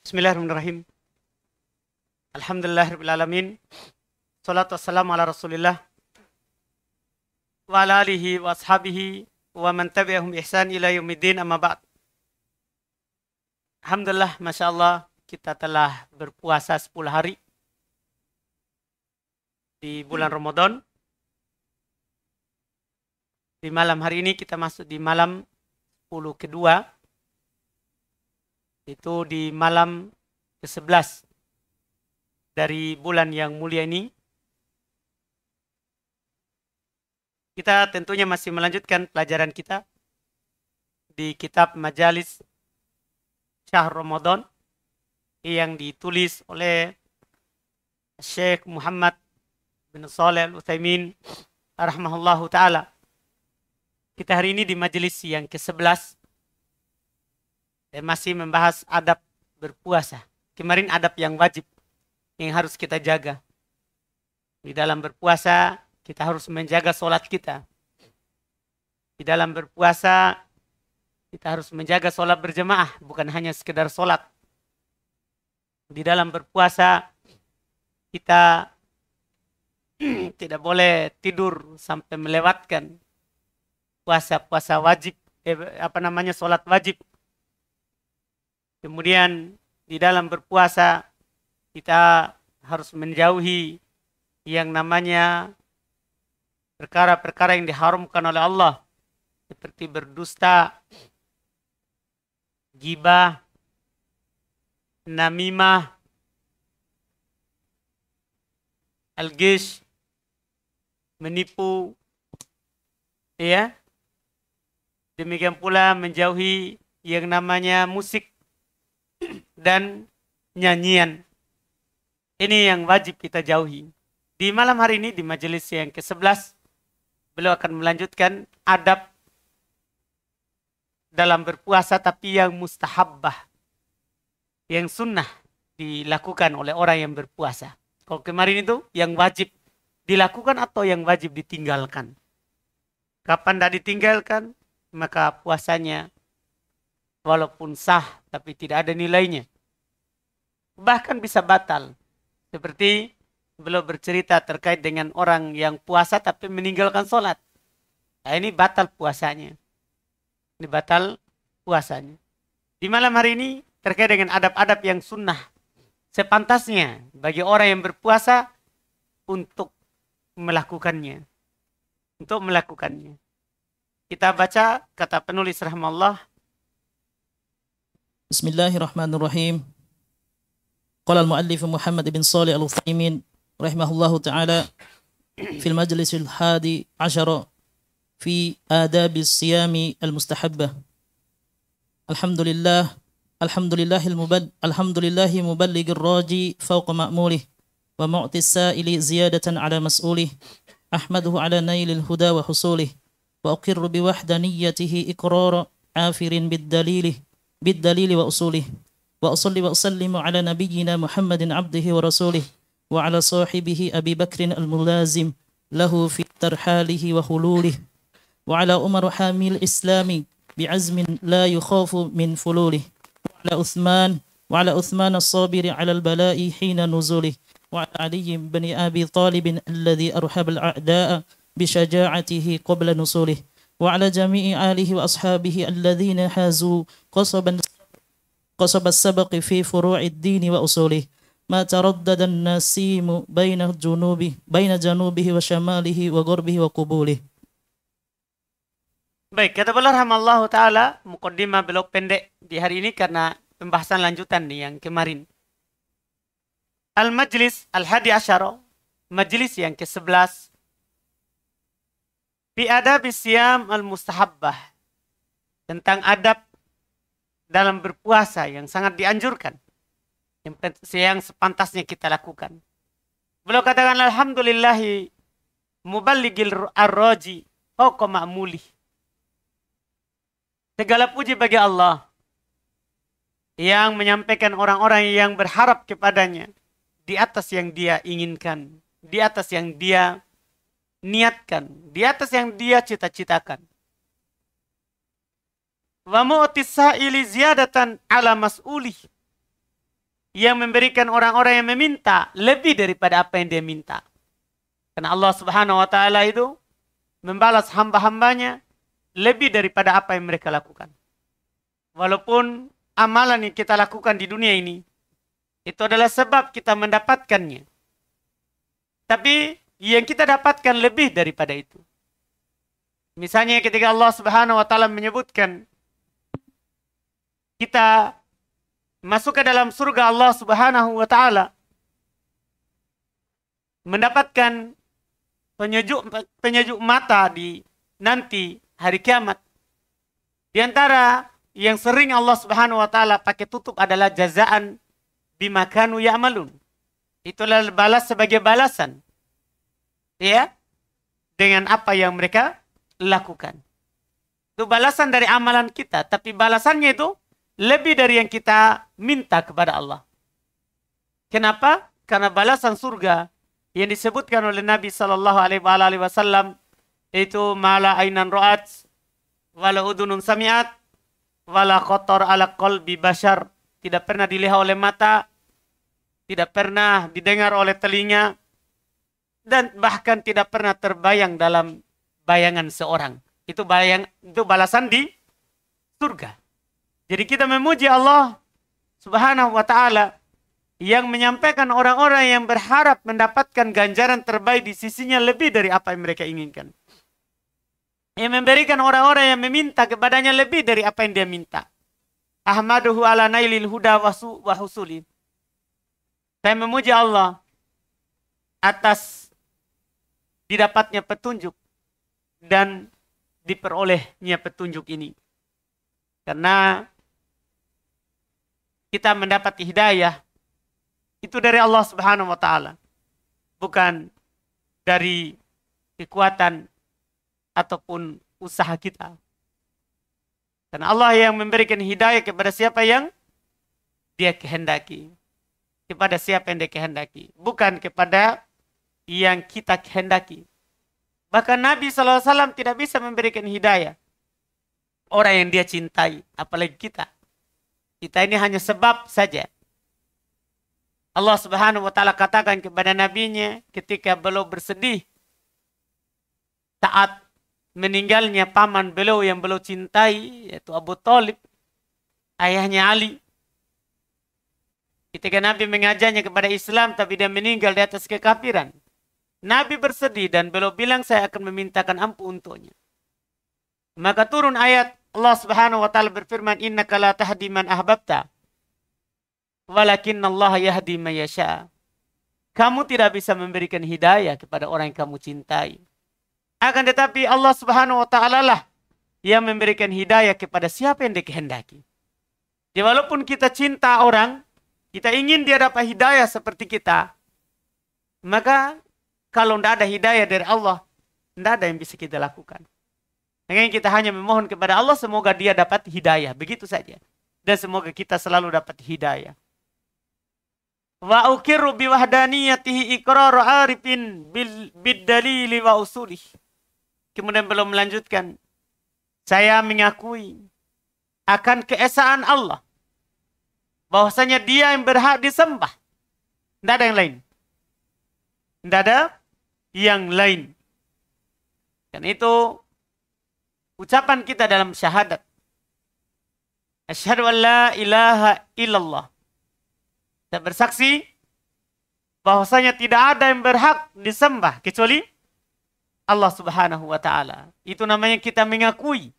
Bismillahirrahmanirrahim. Alhamdulillahirrahmanirrahim. Salatu wassalamu ala rasulillah. Wa ala alihi wa ashabihi wa man tabi'ahum ihsan ila yaumiddin amma ba'd. Alhamdulillah, Masya Allah, kita telah berpuasa 10 hari di bulan Ramadan. Di malam hari ini kita masuk di malam 10 kedua. Itu di malam ke-11 dari bulan yang mulia ini. Kita tentunya masih melanjutkan pelajaran kita di kitab Majalis Syahr Ramadan yang ditulis oleh Syekh Muhammad bin Shalih Al-Utsaimin rahimahullahu ta'ala. Kita hari ini di majelis yang ke-11 dan masih membahas adab berpuasa. Kemarin adab yang wajib yang harus kita jaga. Di dalam berpuasa kita harus menjaga sholat kita. Di dalam berpuasa kita harus menjaga sholat berjamaah, bukan hanya sekedar sholat. Di dalam berpuasa kita tidak boleh tidur sampai melewatkan puasa-puasa wajib, sholat wajib. Kemudian di dalam berpuasa kita harus menjauhi yang namanya perkara-perkara yang diharamkan oleh Allah, seperti berdusta, gibah, namimah, al-ghish, menipu, ya. Demikian pula menjauhi yang namanya musik dan nyanyian. Ini yang wajib kita jauhi. Di malam hari ini, di majelis yang ke-11, beliau akan melanjutkan adab dalam berpuasa tapi yang mustahabbah, yang sunnah dilakukan oleh orang yang berpuasa. Kalau kemarin itu yang wajib dilakukan atau yang wajib ditinggalkan. Kapan tidak ditinggalkan, maka puasanya walaupun sah tapi tidak ada nilainya. Bahkan bisa batal. Seperti beliau bercerita terkait dengan orang yang puasa tapi meninggalkan sholat. Nah, ini batal puasanya. Ini batal puasanya. Di malam hari ini terkait dengan adab-adab yang sunnah. Sepantasnya bagi orang yang berpuasa untuk melakukannya. Untuk melakukannya. Kita baca kata penulis rahimahullah. Bismillahirrahmanirrahim. Qala al-muallif Muhammad bin Shalih Al-Utsaimin rahimahullahu taala fil majlis al-hadi 'ashara fi adab as-siyam al-mustahabbah. Alhamdulillahi muballigh ar-raji fawqa ma'mulih wa mu'ti as-sa'ili ziyadatan 'ala mas'ulih. Ahmaduhu 'ala nailil huda wa husulih wa aqirru bi wahdaniyyatihi iqrara 'afirin بالدليل وأصوله وأصلي وأسلم على نبينا محمد عبده ورسوله وعلى صاحبه أبي بكر الملازم له في ترحاله وخلوله وعلى أمر حامي الإسلام بعزم لا يخاف من فلوله وعلى عثمان الصابر على البلاء حين نزوله وعلى علي بن أبي طالب الذي أرحب الأعداء بشجاعته قبل نصوله وعلى جميع آله وأصحابه الذين حازوا قصب السبق في فروع الدين وأصوله ما تردد النسيم بين جنوبه وشماله وغربه وقبوله. Baik, kata beliau rahimahullah ta'ala, mukaddimah beliau pendek di hari ini karena pembahasan lanjutan nih yang kemarin. Al-Majlis Al-Hadi Asyara, majelis yang ke-11, fi adab siyam al-mustahabbah, tentang adab dalam berpuasa yang sangat dianjurkan, yang sepantasnya kita lakukan. Beliau katakan alhamdulillahi muballighil ar-raji fawqa ma'mulih. Segala puji bagi Allah yang menyampaikan orang-orang yang berharap kepadanya di atas yang dia inginkan, di atas yang dia niatkan, di atas yang dia cita-citakan. Wa mu'tis sa'ili ziyadatan ala mas'ulih. yang memberikan orang-orang yang meminta lebih daripada apa yang dia minta. Karena Allah Subhanahu wa Ta'ala itu membalas hamba-hambanya lebih daripada apa yang mereka lakukan. Walaupun amalan yang kita lakukan di dunia ini itu adalah sebab kita mendapatkannya. Tapi yang kita dapatkan lebih daripada itu. Misalnya ketika Allah Subhanahu wa Ta'ala menyebutkan kita masuk ke dalam surga Allah Subhanahu wa Ta'ala, mendapatkan penyejuk mata di nanti hari kiamat. Di antara yang sering Allah Subhanahu wa Ta'ala pakai tutup adalah jazaan bima kanu ya'malun. Itulah balas sebagai balasan. Ya, dengan apa yang mereka lakukan. Itu balasan dari amalan kita, tapi balasannya itu lebih dari yang kita minta kepada Allah. Kenapa? Karena balasan surga yang disebutkan oleh Nabi Sallallahu Alaihi Wasallam itu mala ainan ro'at, wala udunun sami'at, wala kotor ala qalbi bashar. Tidak pernah dilihat oleh mata, tidak pernah didengar oleh telinga, dan bahkan tidak pernah terbayang dalam bayangan seorang. Itu balasan di surga. Jadi kita memuji Allah Subhanahu wa Ta'ala yang menyampaikan orang-orang yang berharap mendapatkan ganjaran terbaik di sisinya lebih dari apa yang mereka inginkan. Yang memberikan orang-orang yang meminta kepadanya lebih dari apa yang dia minta. Ahmaduhu ala nailil huda wa husuli. Saya memuji Allah atas didapatnya petunjuk dan diperolehnya petunjuk ini. Karena kita mendapat hidayah itu dari Allah Subhanahu wa Ta'ala, bukan dari kekuatan ataupun usaha kita. Karena Allah yang memberikan hidayah kepada siapa yang dia kehendaki, kepada siapa yang dia kehendaki, bukan kepada yang kita kehendaki. Bahkan Nabi SAW tidak bisa memberikan hidayah orang yang dia cintai, apalagi kita. Kita ini hanya sebab saja. Allah Subhanahu wa Ta'ala katakan kepada nabinya ketika beliau bersedih saat meninggalnya paman beliau yang beliau cintai, yaitu Abu Thalib, ayahnya Ali. Ketika Nabi mengajarnya kepada Islam tapi dia meninggal di atas kekafiran, Nabi bersedih dan beliau bilang saya akan memintakan ampun untuknya. Maka turun ayat Allah Subhanahu wa Ta'ala berfirman, innaka la tahdi man ahbabta walakinna Allah yahdi man yasha. Kamu tidak bisa memberikan hidayah kepada orang yang kamu cintai. Akan tetapi Allah Subhanahu wa Ta'ala lah yang memberikan hidayah kepada siapa yang dikehendaki. Jadi walaupun kita cinta orang, kita ingin dia dapat hidayah seperti kita, maka kalau tidak ada hidayah dari Allah, tidak ada yang bisa kita lakukan. Makanya kita hanya memohon kepada Allah semoga dia dapat hidayah. Begitu saja. Dan semoga kita selalu dapat hidayah. Wa uqirru biwahdaniyatihi iqraru arifin bid-dalili wa usulih. Kemudian belum melanjutkan. Saya mengakui akan keesaan Allah. Bahwasanya dia yang berhak disembah. Tidak ada yang lain. Tidak ada yang lain. Dan itu ucapan kita dalam syahadat. Asyhadu an la ilaha illallah. Saya bersaksi bahwasanya tidak ada yang berhak disembah kecuali Allah Subhanahu wa Ta'ala. Itu namanya kita mengakui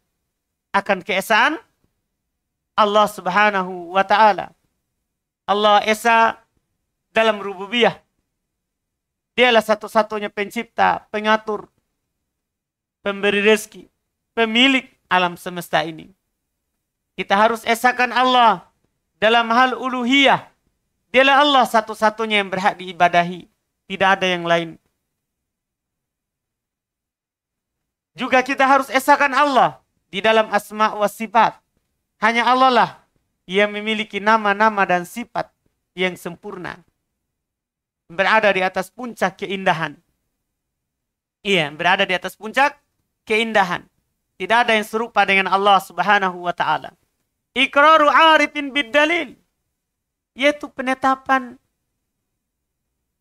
akan keesaan Allah Subhanahu wa Ta'ala. Allah Esa dalam rububiyah. Dialah satu-satunya pencipta, pengatur, pemberi rezeki, pemilik alam semesta ini. Kita harus esakan Allah dalam hal uluhiyah. Dialah Allah satu-satunya yang berhak diibadahi. Tidak ada yang lain. Juga kita harus esakan Allah di dalam asma wa sifat. Hanya Allah lah yang memiliki nama-nama dan sifat yang sempurna. Berada di atas puncak keindahan. Iya, berada di atas puncak keindahan. Tidak ada yang serupa dengan Allah Subhanahu wa Ta'ala. Iqraru arifin bid-dalil. Yaitu penetapan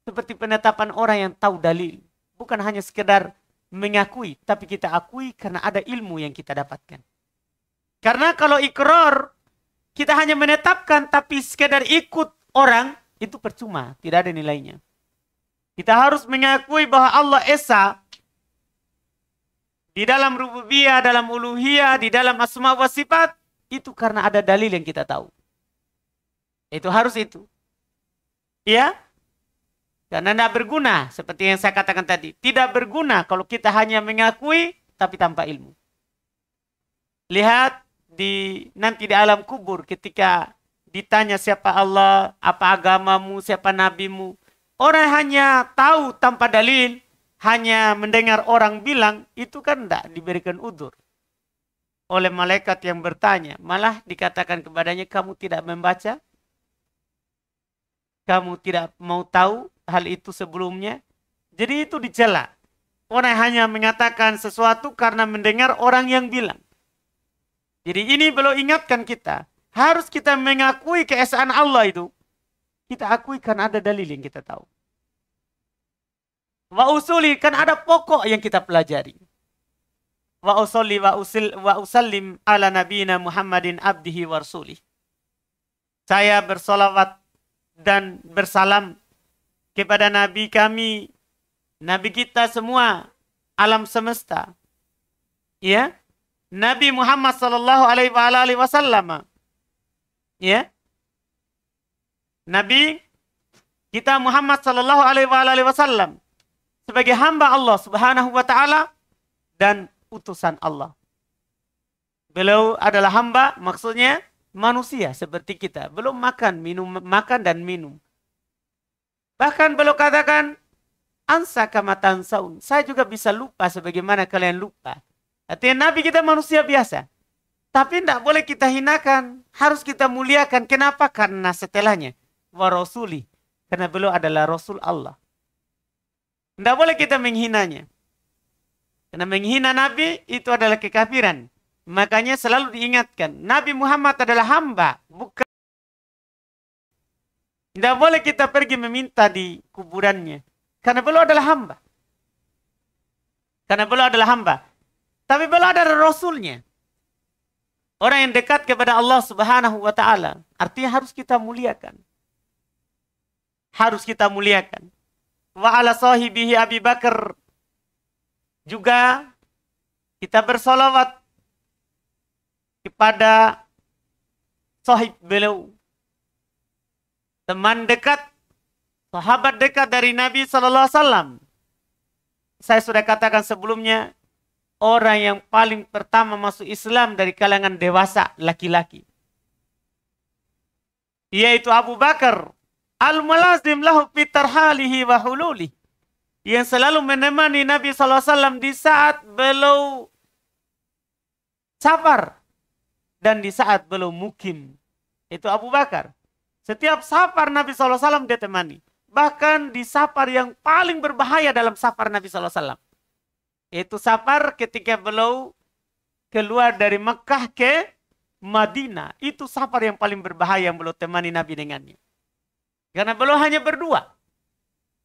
seperti penetapan orang yang tahu dalil. Bukan hanya sekedar mengakui, tapi kita akui karena ada ilmu yang kita dapatkan. Karena kalau ikrar, kita hanya menetapkan tapi sekedar ikut orang, itu percuma, tidak ada nilainya. Kita harus mengakui bahwa Allah Esa di dalam rububiyah, dalam uluhiyah, di dalam asma wa sifat, itu karena ada dalil yang kita tahu. Itu harus itu. Ya? Karena tidak berguna, seperti yang saya katakan tadi. Tidak berguna kalau kita hanya mengakui, tapi tanpa ilmu. Lihat nanti di alam kubur ketika ditanya siapa Allah, apa agamamu, siapa nabimu. Orang hanya tahu tanpa dalil, hanya mendengar orang bilang, itu kan tidak diberikan udzur oleh malaikat yang bertanya. Malah dikatakan kepadanya, kamu tidak membaca? Kamu tidak mau tahu hal itu sebelumnya? Jadi itu dicela. Orang hanya mengatakan sesuatu karena mendengar orang yang bilang. Jadi ini belum ingatkan kita. Harus kita mengakui keesaan Allah itu. Kita akui karena ada dalil yang kita tahu. Wa usuli, kan ada pokok yang kita pelajari. Wa usolli wa usallim ala nabiyina Muhammadin abdihi wa rasulih. Saya bersolawat dan bersalam kepada Nabi kami, Nabi kita semua, alam semesta. Ya, Nabi Muhammad sallallahu alaihi wasallam. Ya, Nabi kita Muhammad sallallahu alaihi wasallam sebagai hamba Allah Subhanahu wa taala dan utusan Allah. Beliau adalah hamba, maksudnya manusia seperti kita, belum makan dan minum. Bahkan beliau katakan, ansa kama tansaun. Saya juga bisa lupa sebagaimana kalian lupa. Artinya Nabi kita manusia biasa. Tapi tidak boleh kita hinakan. Harus kita muliakan. Kenapa? Karena setelahnya. Wa rasuli. Karena beliau adalah Rasul Allah. Tidak boleh kita menghinanya. Karena menghina Nabi itu adalah kekafiran. Makanya selalu diingatkan. Nabi Muhammad adalah hamba. Bukan. Tidak boleh kita pergi meminta di kuburannya. Karena beliau adalah hamba. Karena beliau adalah hamba. Tapi beliau adalah Rasulnya. Orang yang dekat kepada Allah Subhanahu wa ta'ala. Artinya harus kita muliakan. Harus kita muliakan. Wa ala sahibihi Abi Bakar. Juga kita bersolawat kepada sahib beliau. Teman dekat, sahabat dekat dari Nabi SAW. Saya sudah katakan sebelumnya, orang yang paling pertama masuk Islam dari kalangan dewasa, laki-laki. Yaitu Abu Bakar. Al-mulazim lahu fitarhalihi wa hululih. Yang selalu menemani Nabi SAW di saat beliau safar. Dan di saat beliau mukim. Itu Abu Bakar. Setiap safar Nabi SAW dia temani. Bahkan di safar yang paling berbahaya dalam safar Nabi SAW. Yaitu safar ketika beliau keluar dari Mekah ke Madinah. Itu safar yang paling berbahaya yang beliau temani Nabi dengannya. Karena beliau hanya berdua.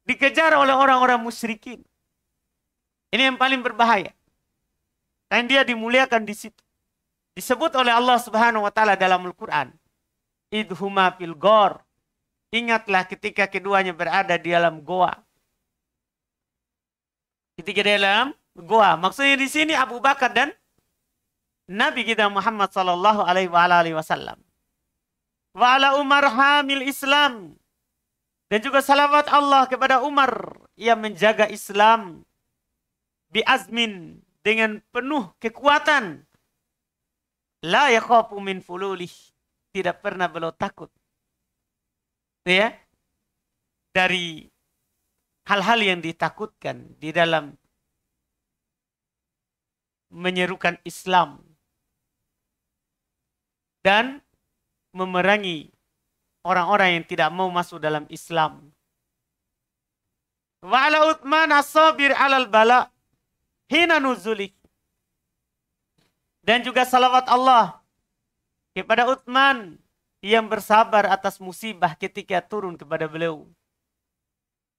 Dikejar oleh orang-orang musyrikin. Ini yang paling berbahaya. Dan dia dimuliakan di situ. Disebut oleh Allah Subhanahu wa taala dalam Al-Qur'an. Idhuma fil ghor. Ingatlah ketika keduanya berada di dalam goa. Ketika di dalam goa. Maksudnya di sini Abu Bakar dan Nabi kita Muhammad sallallahu alaihi wasallam. Wa ala Umar hamil Islam. Dan juga salawat Allah kepada Umar yang menjaga Islam biazmin, dengan penuh kekuatan. La yakhafu min fululih. Tidak pernah beliau takut. Ya. Dari hal-hal yang ditakutkan di dalam menyerukan Islam. Dan memerangi orang-orang yang tidak mau masuk dalam Islam. Wa ala Uthman as-sabir alal bala hina nuzuli. Dan juga salawat Allah kepada Uthman yang bersabar atas musibah ketika turun kepada beliau.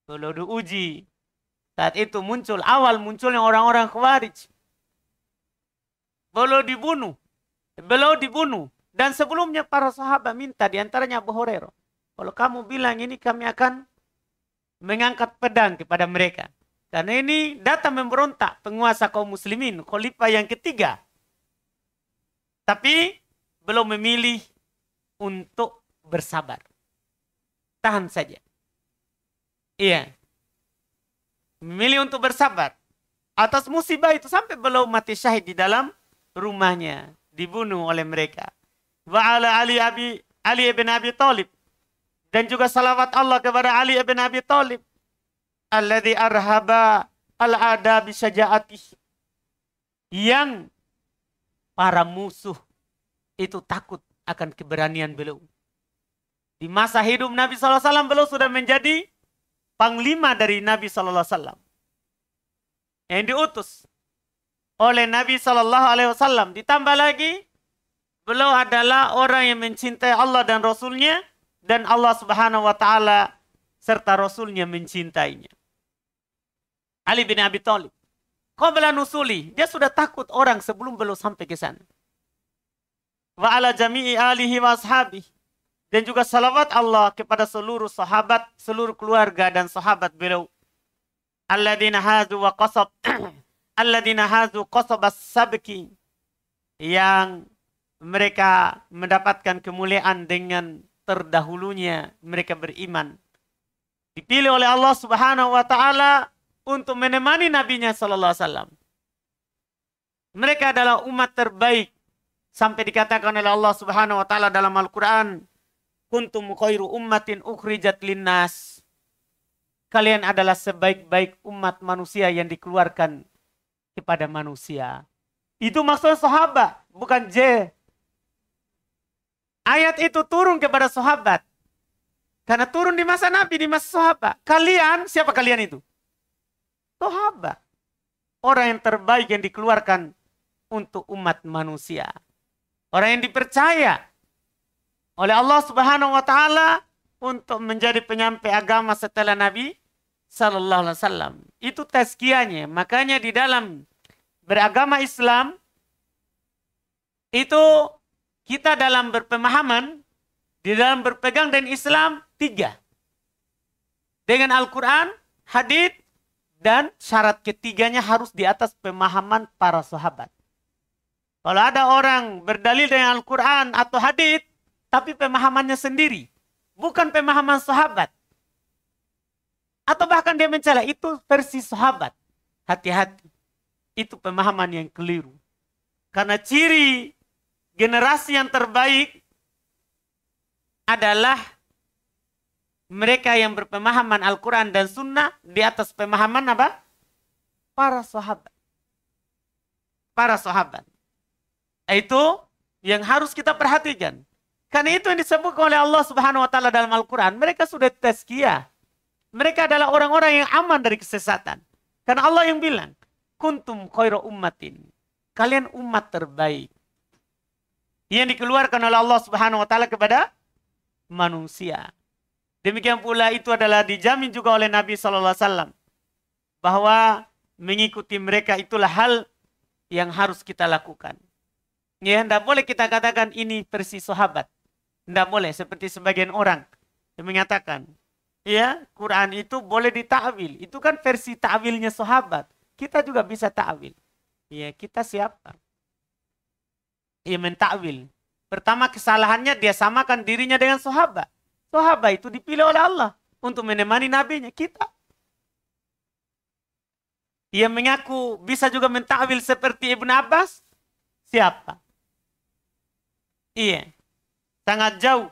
Beliau diuji. Saat itu awal munculnya orang-orang Khawarij. Beliau dibunuh. Dan sebelumnya para sahabat minta, diantaranya Abu Hurairah, kalau kamu bilang ini, kami akan mengangkat pedang kepada mereka. Karena ini datang memberontak penguasa kaum muslimin, khalifah yang ketiga. Tapi belum memilih untuk bersabar. Tahan saja. Iya. Memilih untuk bersabar atas musibah itu sampai belum mati syahid di dalam rumahnya, dibunuh oleh mereka. Wa ala Ali ibn Abi Thalib, dan juga salawat Allah kepada Ali ibn Abi Thalib, alladzi arhaba al-ada bi syaja'atih, yang para musuh itu takut akan keberanian beliau. Di masa hidup Nabi SAW beliau sudah menjadi panglima dari Nabi SAW yang diutus oleh Nabi SAW. Ditambah lagi beliau adalah orang yang mencintai Allah dan Rasulnya, dan Allah Subhanahu wa Ta'ala serta Rasulnya mencintainya. Ali bin Abi Thalib, qabla nusuli, dia sudah takut orang sebelum beliau sampai ke sana. Wa ala jami'i alihi wa ashabihi, dan juga salawat Allah kepada seluruh sahabat, seluruh keluarga dan sahabat beliau. Alladzina hazu wa qasab alladzina hazu qasabas sabki, yang mereka mendapatkan kemuliaan dengan terdahulunya mereka beriman. Dipilih oleh Allah Subhanahu wa Ta'ala untuk menemani nabinya sallallahu alaihi wasallam. Mereka adalah umat terbaik, sampai dikatakan oleh Allah Subhanahu wa Ta'ala dalam Al-Qur'an, kuntum khairu ummatin ukhrijat linnas. Kalian adalah sebaik-baik umat manusia yang dikeluarkan kepada manusia. Itu maksudnya sahabat, bukan Ayat itu turun kepada sahabat. Karena turun di masa Nabi, di masa sahabat. Kalian, siapa kalian itu? Sahabat. Orang yang terbaik yang dikeluarkan untuk umat manusia. Orang yang dipercaya oleh Allah Subhanahu wa Ta'ala untuk menjadi penyampai agama setelah Nabi sallallahu alaihi wasallam. Itu tazkiyahnya. Makanya di dalam beragama Islam itu kita dalam berpemahaman, di dalam berpegang dengan Islam 3. Dengan Al-Quran, hadits, dan syarat ketiganya harus di atas pemahaman para sahabat. Kalau ada orang berdalil dengan Al-Quran atau hadits, tapi pemahamannya sendiri, bukan pemahaman sahabat, atau bahkan dia mencela, itu versi sahabat, hati-hati. Itu pemahaman yang keliru. Karena ciri generasi yang terbaik adalah mereka yang berpemahaman Al-Quran dan Sunnah di atas pemahaman apa? Para sahabat. Para sahabat. Itu yang harus kita perhatikan. Karena itu yang disebutkan oleh Allah Subhanahu wa Ta'ala dalam Al-Quran. Mereka sudah tazkiyah. Mereka adalah orang-orang yang aman dari kesesatan. Karena Allah yang bilang, kuntum khairu ummatin. Kalian umat terbaik yang dikeluarkan oleh Allah Subhanahu wa Ta'ala kepada manusia. Demikian pula itu adalah dijamin juga oleh Nabi sallallahu alaihi wasallam bahwa mengikuti mereka itulah hal yang harus kita lakukan. Ya, tidak boleh kita katakan ini versi sahabat. Tidak boleh seperti sebagian orang yang mengatakan, ya, Quran itu boleh ditakwil. Itu kan versi takwilnya sahabat. Kita juga bisa takwil. Ya, kita siapa? Ia mentakwil. Pertama kesalahannya dia samakan dirinya dengan sahabat. Sahabat itu dipilih oleh Allah untuk menemani nabinya. Kita. Ia mengaku bisa juga mentakwil seperti Ibn Abbas. Siapa? Iya. Sangat jauh.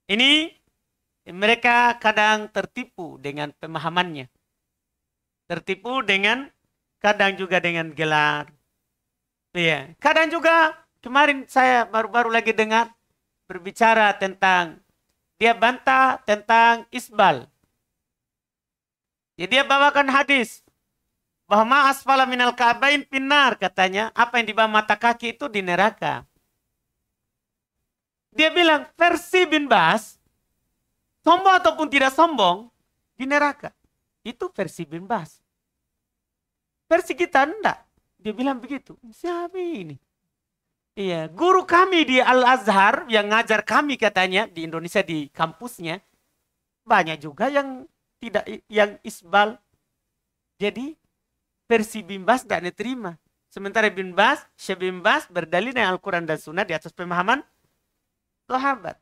Ini mereka kadang tertipu dengan pemahamannya. Tertipu dengan kadang juga dengan gelar. Iya, kadang juga kemarin saya baru-baru lagi dengar berbicara tentang, dia bantah tentang isbal. Jadi dia bawakan hadis bahwa ma asfala minal ka'bain finnar, katanya apa yang di bawah mata kaki itu di neraka. Dia bilang versi bin Bas, sombong ataupun tidak sombong, di neraka. Itu versi bin Bas. Versi kita enggak. Dia bilang begitu. Siapa ini? Iya, guru kami di Al-Azhar yang ngajar kami katanya di Indonesia di kampusnya, banyak juga yang tidak, yang isbal. Jadi versi bin Bas tidak diterima. Sementara bin Bas, Syekh bin Bas berdalil dengan Al-Quran dan Sunnah di atas pemahaman sahabat.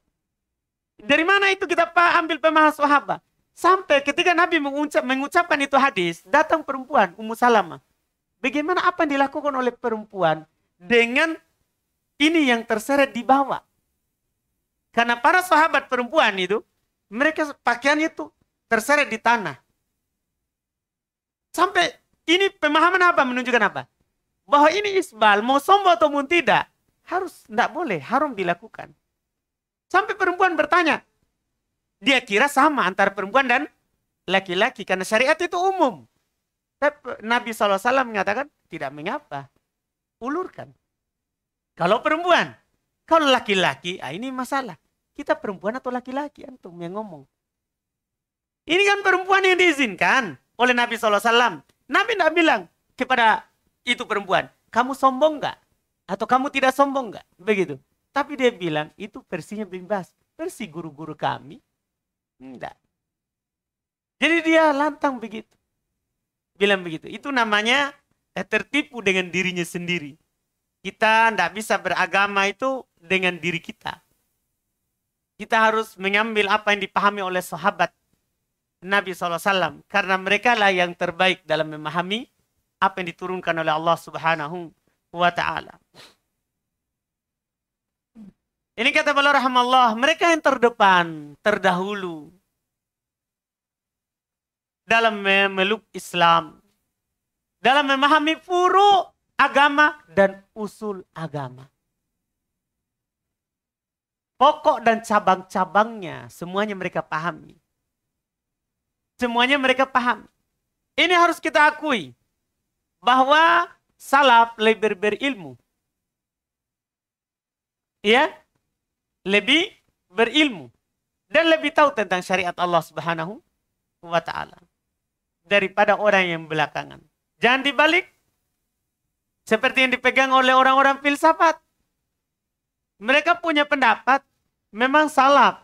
Dari mana itu kita ambil pemahaman sahabat? Sampai ketika Nabi mengucapkan itu hadis, datang perempuan, Ummu Salamah. Bagaimana apa yang dilakukan oleh perempuan dengan ini yang terseret di bawah? Karena para sahabat perempuan itu, mereka pakaiannya itu terseret di tanah. Sampai ini pemahaman apa? Menunjukkan apa? Bahwa ini isbal, mau sombong ataupun tidak, harus, tidak boleh, haram dilakukan. Sampai perempuan bertanya, dia kira sama antara perempuan dan laki-laki, karena syariat itu umum. Tapi Nabi SAW mengatakan, tidak mengapa, ulurkan. Kalau perempuan, kalau laki-laki, ini masalah. Kita perempuan atau laki-laki, antum yang ngomong. Ini kan perempuan yang diizinkan oleh Nabi SAW. Nabi tidak bilang kepada itu perempuan, kamu sombong nggak? Atau kamu tidak sombong nggak? Begitu. Tapi dia bilang, itu versinya bin Bas. Versi guru-guru kami, enggak. Jadi dia lantang begitu. Bilang begitu. Itu namanya tertipu dengan dirinya sendiri. Kita tidak bisa beragama itu dengan diri kita. Kita harus mengambil apa yang dipahami oleh sahabat Nabi SAW. Karena mereka lah yang terbaik dalam memahami apa yang diturunkan oleh Allah Subhanahu wa Ta'ala. Ini kata beliau rahimahullah, mereka yang terdepan, terdahulu dalam memeluk Islam, dalam memahami furu agama dan usul agama. Pokok dan cabang-cabangnya semuanya mereka pahami. Semuanya mereka paham. Ini harus kita akui bahwa salaf lebih berilmu. Ya, lebih berilmu dan lebih tahu tentang syariat Allah Subhanahu wa Ta'ala daripada orang yang belakangan. Jangan dibalik seperti yang dipegang oleh orang-orang filsafat. Mereka punya pendapat memang salaf.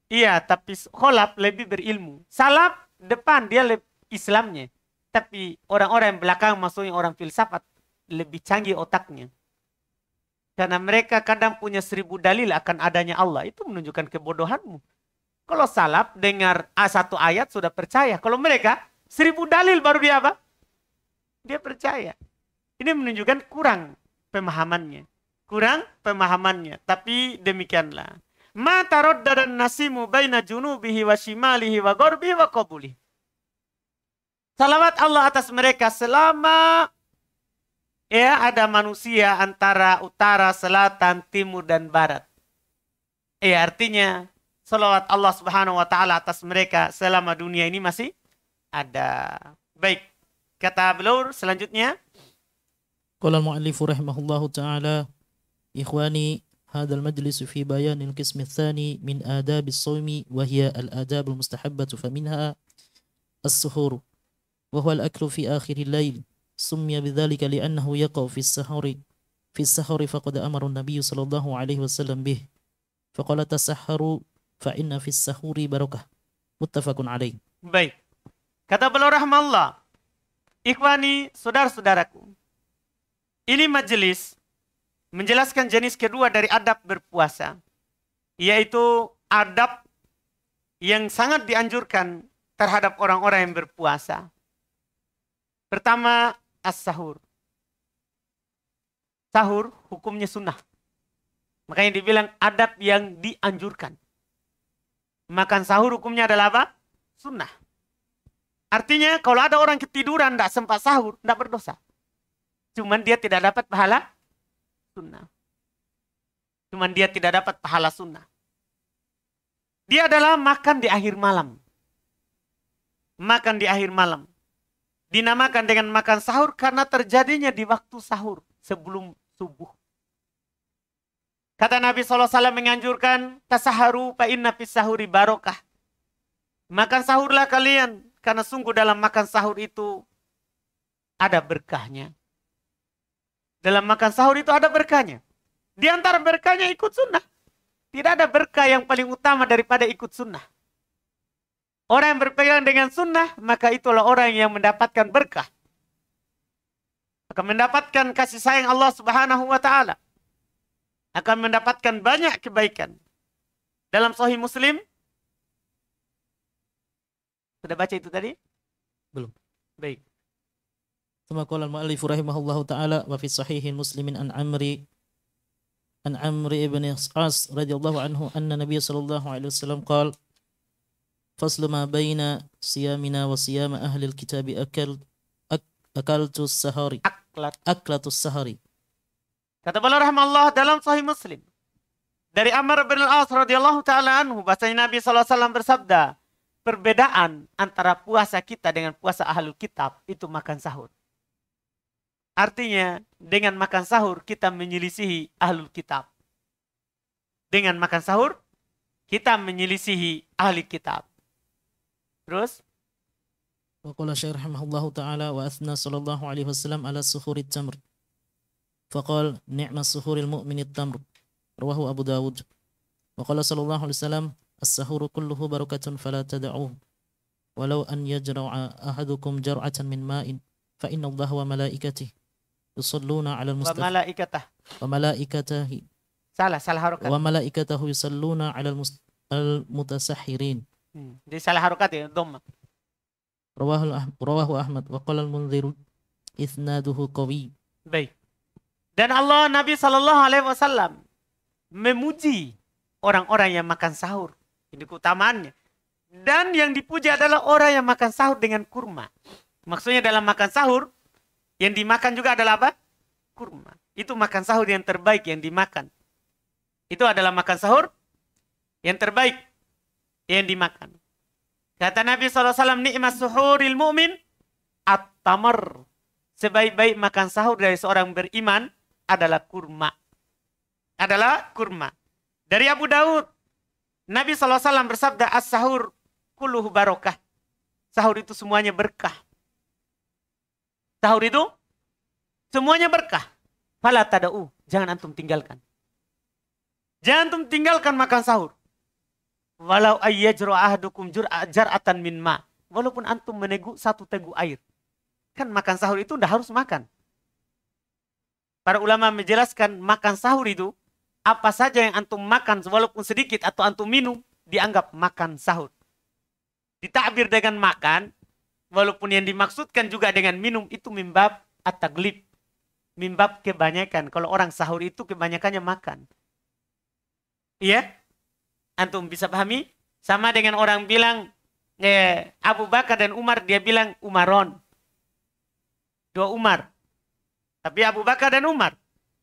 Iya, tapi kholaf lebih berilmu. Salaf depan dia Islamnya. Tapi orang-orang yang belakang, maksudnya orang filsafat, lebih canggih otaknya. Karena mereka kadang punya 1000 dalil akan adanya Allah. Itu menunjukkan kebodohanmu. Kalau salaf dengar satu ayat sudah percaya. Kalau mereka 1000 dalil baru dia apa? Dia percaya. Ini menunjukkan kurang pemahamannya. Kurang pemahamannya. Tapi demikianlah. Ma taraddadan nasimu baina junubihi wa shimalihi wa gharbihi wa qabulihi. Salawat Allah atas mereka selama ada manusia antara utara, selatan, timur, dan barat. Artinya salawat Allah Subhanahu wa Ta'ala atas mereka selama dunia ini masih ada. Baik, kata beliau selanjutnya. Qala al-mu'allifu rahimahullahu ta'ala, ikhwani, hadha al-majlis fi bayan al-qism al-thani min adab as-sawmi wa hiya al-adab al-mustahabbatu faminha as-suhur wa huwa al-aklu fi akhir al-layl. سمي بذلك لأنه يقع في السحر فقد أمر النبي صلى الله عليه وسلم به فقال تسحروا فإن في السحور بركة متفق عليه. Baik, kata beliau rahmatullah, ikhwani, saudara-saudaraku, ini majelis menjelaskan jenis kedua dari adab berpuasa, yaitu adab yang sangat dianjurkan terhadap orang-orang yang berpuasa. Pertama, as-sahur. Sahur hukumnya sunnah. Makanya dibilang adab yang dianjurkan. Makan sahur hukumnya adalah apa? Sunnah. Artinya kalau ada orang ketiduran tidak sempat sahur, tidak berdosa. Cuman dia tidak dapat pahala sunnah. Dia adalah makan di akhir malam. Makan di akhir malam. Dinamakan dengan makan sahur karena terjadinya di waktu sahur sebelum subuh. Kata Nabi SAW menganjurkan, tasaharu fa inna fis sahuri barokah. Makan sahurlah kalian, karena sungguh dalam makan sahur itu ada berkahnya. Dalam makan sahur itu ada berkahnya. Di antara berkahnya ikut sunnah. Tidak ada berkah yang paling utama daripada ikut sunnah. Orang yang berpegang dengan sunnah, maka itulah orang yang mendapatkan berkah. Akan mendapatkan kasih sayang Allah Subhanahu wa Ta'ala. Akan mendapatkan banyak kebaikan. Dalam Sahih Muslim, sudah baca itu tadi? Belum. Baik. ثم قال المؤلف رحمه الله تعالى وفي صحيح مسلم عن عمرو بن عاص رضي الله عنه أن النبي صلى الله عليه وسلم قال فصل ما بين صيامنا وصيام أهل الكتاب أكلت السهر أكلة السهر. Kata beliau rahimahullah dalam Sahih Muslim dari Amr bin al-As radhiyallahu taala anhu, bahasanya Nabi SAW bersabda, perbedaan antara puasa kita dengan puasa ahlul kitab itu makan sahur. Artinya dengan makan sahur kita menyelisihi ahlul kitab. Dengan makan sahur kita menyelisihi ahli kitab. Terus وقال الشيخ رحمه الله تعالى وأثنى صلى الله عليه وسلم على سحور التمر فقال نعم السحور المؤمن التمر رواه أبو داود وقال صلى الله عليه وسلم السحور كله بركة فلا تدعوه ولو أن يجرع أحدكم جرعة من ماء فإن الله وملائكته يصلون على وملائكته salah harokat. وملائكته يصلون على المتسحرين. Di salah harokat ya, dhamma. رواه أحمد وقال المنذر إسناده قوي. Baik. Dan Allah Nabi SAW memuji orang-orang yang makan sahur. Ini keutamaannya. Dan yang dipuji adalah orang yang makan sahur dengan kurma. Maksudnya dalam makan sahur, yang dimakan juga adalah apa? Kurma. Itu makan sahur yang terbaik yang dimakan. Itu adalah makan sahur yang terbaik yang dimakan. Kata Nabi SAW, ni'mas suhuril mu'min at-tamar. Sebaik-baik makan sahur dari seorang beriman adalah kurma. Adalah kurma. Dari Abu Daud, Nabi SAW bersabda, as-sahur kulluhu barokah. Sahur itu semuanya berkah. Sahur itu semuanya berkah. Fala tada'u. Jangan antum tinggalkan. Jangan antum tinggalkan makan sahur. Walau ayyajru ahdukum jar'atan min ma. Walaupun antum meneguk satu teguk air. Kan makan sahur itu udah harus makan. Para ulama menjelaskan makan sahur itu apa saja yang antum makan walaupun sedikit atau antum minum dianggap makan sahur. Ditakbir dengan makan walaupun yang dimaksudkan juga dengan minum itu mimbab at-taglib. Mimbab kebanyakan. Kalau orang sahur itu kebanyakannya makan. Iya? Antum bisa pahami? Sama dengan orang bilang Abu Bakar dan Umar, dia bilang Umaron. Dua Umar. Tapi Abu Bakar dan Umar.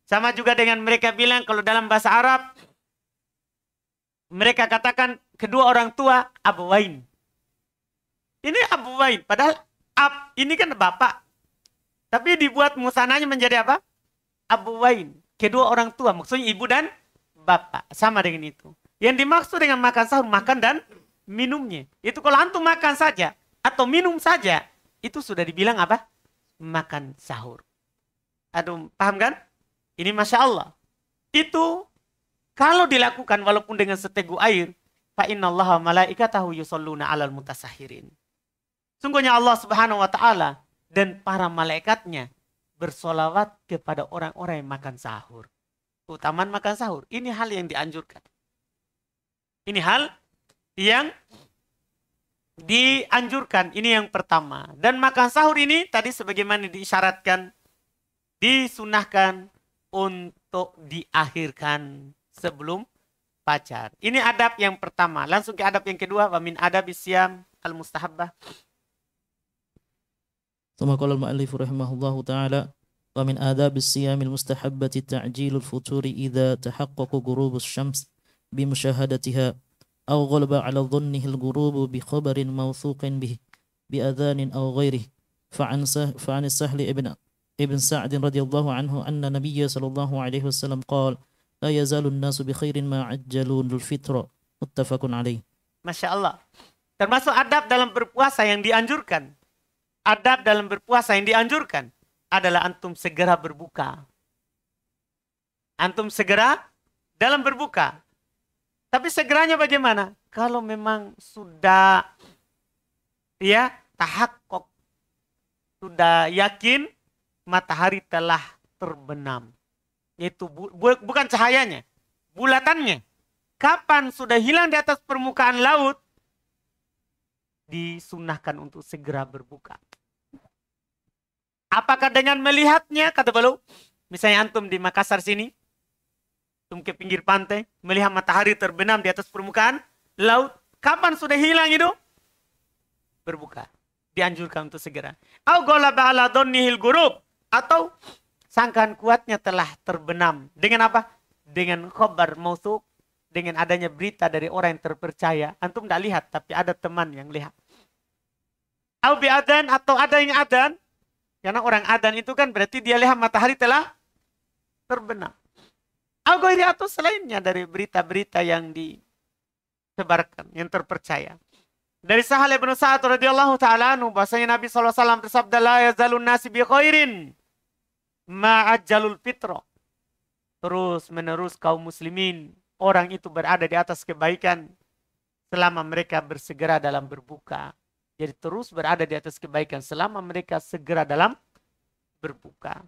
Sama juga dengan mereka bilang kalau dalam bahasa Arab, mereka katakan kedua orang tua Abu Wain. Ini Abu Wain. Padahal ini kan bapak. Tapi dibuat musananya menjadi apa? Abu Wain. Kedua orang tua. Maksudnya ibu dan bapak. Sama dengan itu. Yang dimaksud dengan makan sahur, makan dan minumnya. Itu kalau antum makan saja atau minum saja, itu sudah dibilang apa? Makan sahur. Aduh, paham kan? Ini Masya Allah. Itu kalau dilakukan walaupun dengan seteguk air, fa innallaha malaikatahu yusalluna 'alal mutasahirin. Sungguhnya Allah Subhanahu wa taala dan para malaikatnya bersolawat kepada orang-orang yang makan sahur. Keutamaan makan sahur. Ini hal yang dianjurkan. Ini hal yang dianjurkan. Ini yang pertama. Dan makan sahur ini tadi sebagaimana diisyaratkan, disunahkan untuk diakhirkan sebelum fajar. Ini adab yang pertama. Langsung ke adab yang kedua. Wa min adabis siyam al-mustahabbah. ثم قال المؤلف رحمه الله تعالى ومن آداب الصيام المستحبة تعجيل الفطور إذا تحقق غروب الشمس بمشاهدتها أو غلب على ظنه الغروب بخبر موثوق به بأذان أو غيره فعن السهل ابن سعد رضي الله عنه أن النبي صلى الله عليه وسلم قال لا يزال الناس بخير ما عجلوا الفطر متفق عليه. Masya Allah. Termasuk adab dalam berpuasa yang dianjurkan. Adab dalam berpuasa yang dianjurkan adalah antum segera berbuka. Antum segera dalam berbuka. Tapi segeranya bagaimana? Kalau memang sudah ya tahakkuk, sudah yakin matahari telah terbenam. Yaitu bukan cahayanya, bulatannya. Kapan sudah hilang di atas permukaan laut, disunahkan untuk segera berbuka. Apakah dengan melihatnya, kata beliau, misalnya antum di Makassar sini, antum ke pinggir pantai, melihat matahari terbenam di atas permukaan laut, kapan sudah hilang itu? Berbuka. Dianjurkan untuk segera. Au ghalaba ala dhannihil ghurub, atau sangkaan kuatnya telah terbenam. Dengan apa? Dengan khabar mausuk, dengan adanya berita dari orang yang terpercaya. Antum tidak lihat, tapi ada teman yang lihat. Au bi adan, atau ada yang adan. Karena orang adan itu kan berarti dia lihat matahari telah terbenam. Au ghairi, atau selainnya dari berita-berita yang disebarkan, yang terpercaya. Dari Sahal bin Sa'ad radhiyallahu ta'ala anhu, bahasanya Nabi SAW bersabda, la yazalun nasi bi khairin ma'ajjalul fitro. Terus menerus kaum muslimin, orang itu berada di atas kebaikan selama mereka bersegera dalam berbuka. Jadi terus berada di atas kebaikan selama mereka segera dalam berbuka.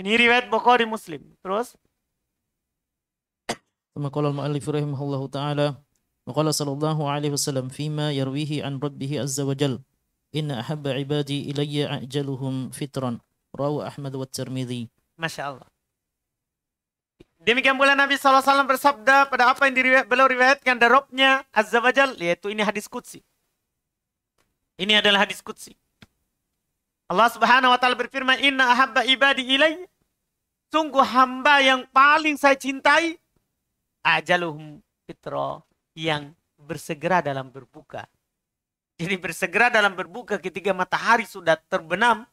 Ini riwayat Bukhari Muslim. Terus ثم قال المؤلف رحمه الله تعالى وقال صلى الله عليه وسلم فيما يرويه عن ربه عز وجل إن أحب عبادي إلي أعجلهم فطرا رواه أحمد والترمذي. Masya Allah. Demikian pula Nabi SAW bersabda pada apa yang beliau riwayatkan dari Rabb-Nya Azza wa Jal, yaitu ini hadis qudsi. Ini adalah hadis qudsi. Allah Subhanahu wa taala berfirman, "Inna ahabba ibadi ilayya." Sungguh hamba yang paling saya cintai, ajaluhum fitra, yang bersegera dalam berbuka. Jadi bersegera dalam berbuka ketika matahari sudah terbenam,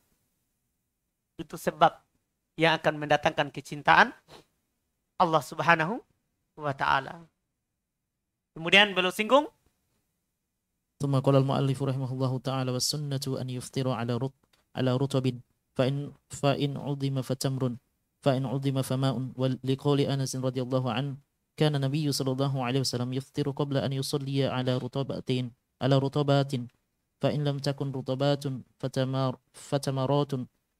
itu sebab yang akan mendatangkan kecintaan Allah Subhanahu wa taala. Kemudian beliau singgung, ثم قال المؤلف رحمه الله تعالى والسنة أن يفطر على رطب فإن عظم فتمر فإن عظم فماء ولقول أنس رضي الله عنه كان النبي صلى الله عليه وسلم يفطر قبل أن يصلي على رطبات فإن لم تكن رطبات فتمرات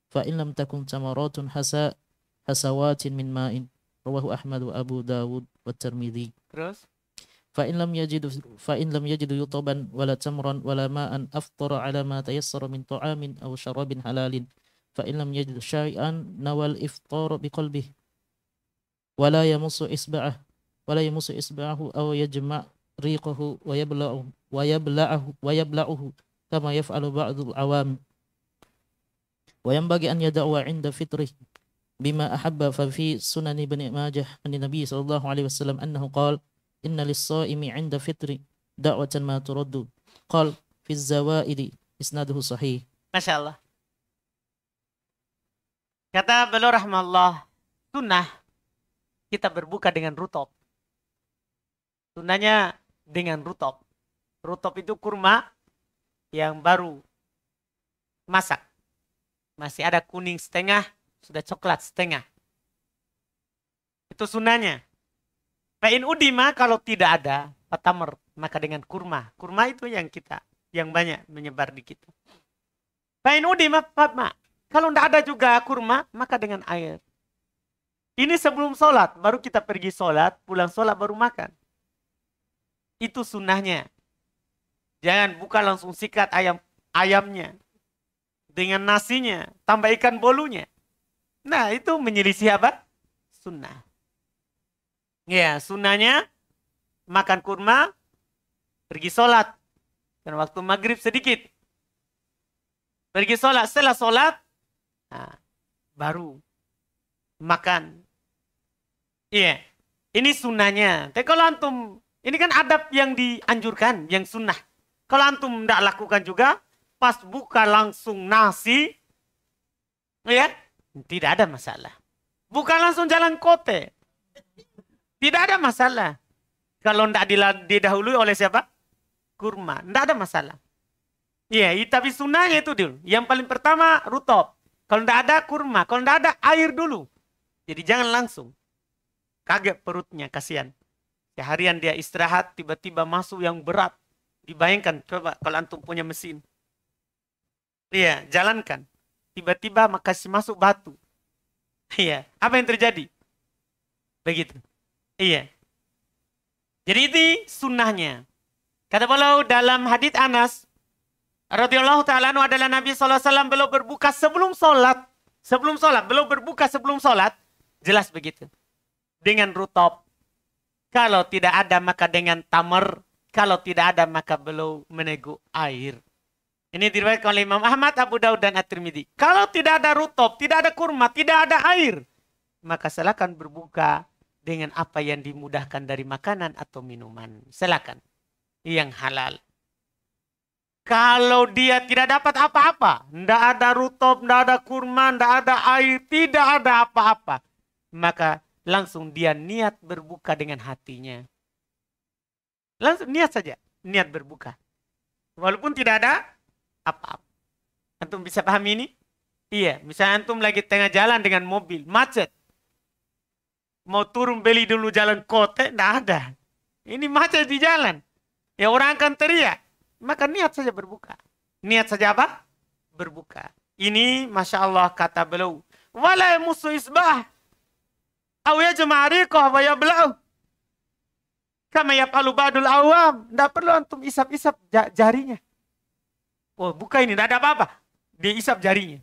فإن لم تكن تمرات حسوات من ماء رواه أحمد وأبو داود والترمذي. terus فإن لم يجد رطبا ولا تمرا ولا ماء أفطر على ما تيسر من طعام أو شراب حلال فإن لم يجد شيئا نوى الإفطار بقلبه ولا يمص إصبعه أو يجمع ريقه ويبلعه كما يفعل بعض العوام وينبغي أن يدعو عند فطره بما أحب. ففي سنن ابن ماجه عن النبي صلى الله عليه وسلم أنه قال إن للصائم عند فطر دعوة ما ترد قال في الزوائد إسناده صحيح. Masya Allah. Kata beliau rahmatullah, sunnah kita berbuka dengan rutop. Sunnahnya dengan rutop. Rutop itu kurma yang baru masak. Masih ada kuning setengah, sudah coklat setengah. Itu sunnahnya. Fa'in udima, kalau tidak ada patamar, maka dengan kurma. Kurma itu yang banyak menyebar di kita. Fa'in udima fatma. Kalau tidak ada juga kurma, maka dengan air. Ini sebelum sholat, baru kita pergi sholat, pulang sholat baru makan. Itu sunnahnya. Jangan buka langsung sikat ayamnya. Dengan nasinya, tambah ikan bolunya. Nah, itu menyelisih apa? Sunnah. Ya, sunnahnya makan kurma, pergi sholat. Dan waktu maghrib sedikit. Pergi sholat, setelah sholat, nah, baru makan. Iya, ini sunnahnya. Tapi kalau antum, ini kan adab yang dianjurkan, yang sunnah. Kalau antum tidak lakukan juga, pas buka langsung nasi, ya, tidak ada masalah. Bukan langsung jalan kote. Tidak ada masalah. Kalau tidak didahului oleh siapa? Kurma. Tidak ada masalah. Iya, tapi sunnahnya itu dulu. Yang paling pertama rutop. Kalau tidak ada kurma. Kalau tidak ada air dulu. Jadi jangan langsung. Kaget perutnya, kasihan. Seharian dia istirahat, tiba-tiba masuk yang berat. Dibayangkan, coba kalau antum punya mesin. Iya, jalankan. Tiba-tiba makasih masuk batu. Iya, apa yang terjadi? Begitu. Iya. Jadi ini sunnahnya. Kata beliau dalam hadits Anas radhiyallahu taala anhu adalah Nabi SAW beliau berbuka sebelum sholat. Sebelum sholat, beliau berbuka sebelum sholat. Jelas begitu. Dengan rutop. Kalau tidak ada maka dengan tamar. Kalau tidak ada maka beliau meneguk air. Ini diriwayatkan oleh Imam Ahmad, Abu Daud, dan At-Tirmidzi. Kalau tidak ada rutop, tidak ada kurma, tidak ada air, maka silakan berbuka dengan apa yang dimudahkan dari makanan atau minuman. Silakan. Yang halal. Kalau dia tidak dapat apa-apa, tidak ada rutop, tidak ada kurma, tidak ada air, tidak ada apa-apa, maka langsung dia niat berbuka dengan hatinya. Langsung niat saja, niat berbuka. Walaupun tidak ada apa-apa. Antum bisa pahami ini? Iya, misalnya antum lagi tengah jalan dengan mobil, macet. Mau turun beli dulu jalan kota, tidak ada. Ini macet di jalan. Ya orang akan teriak. Maka niat saja berbuka. Niat saja apa? Berbuka. Ini Masya Allah kata beliau. Wala musu isbah. Aw yajma'ariqah wa yabla'u. Kama yaf'alu ba'dul awam. Tidak perlu antum isap-isap jarinya. Oh, buka ini, tidak ada apa-apa. Dia isap jarinya.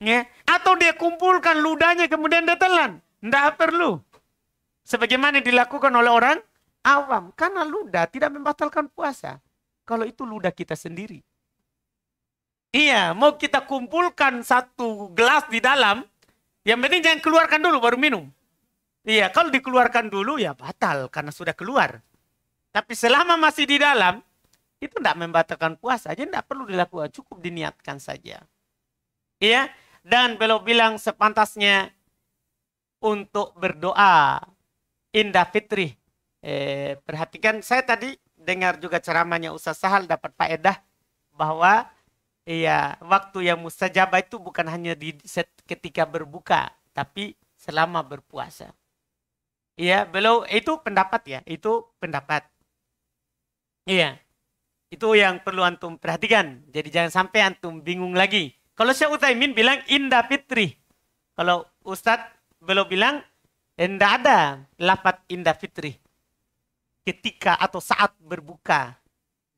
Ya. Atau dia kumpulkan ludahnya kemudian dia telan. Tidak perlu. Sebagaimana dilakukan oleh orang awam. Karena ludah tidak membatalkan puasa. Kalau itu ludah kita sendiri. Iya, mau kita kumpulkan satu gelas di dalam. Yang penting jangan keluarkan dulu baru minum. Iya, kalau dikeluarkan dulu ya batal karena sudah keluar. Tapi selama masih di dalam. Itu tidak membatalkan puasa. Jadi tidak perlu dilakukan. Cukup diniatkan saja. Iya. Dan beliau bilang sepantasnya untuk berdoa. Indah fitri. Perhatikan saya tadi dengar juga ceramahnya Ustaz Sahal dapat faedah. Bahwa waktu yang mustajabah itu bukan hanya ketika berbuka. Tapi selama berpuasa. Iya. Beliau itu pendapat ya. Itu pendapat. Iya. Itu yang perlu antum perhatikan. Jadi jangan sampai antum bingung lagi. Kalau Syekh Utsaimin bilang indah fitri. Kalau Ustadz beliau bilang tidak ada lafaz indah fitri. Ketika atau saat berbuka.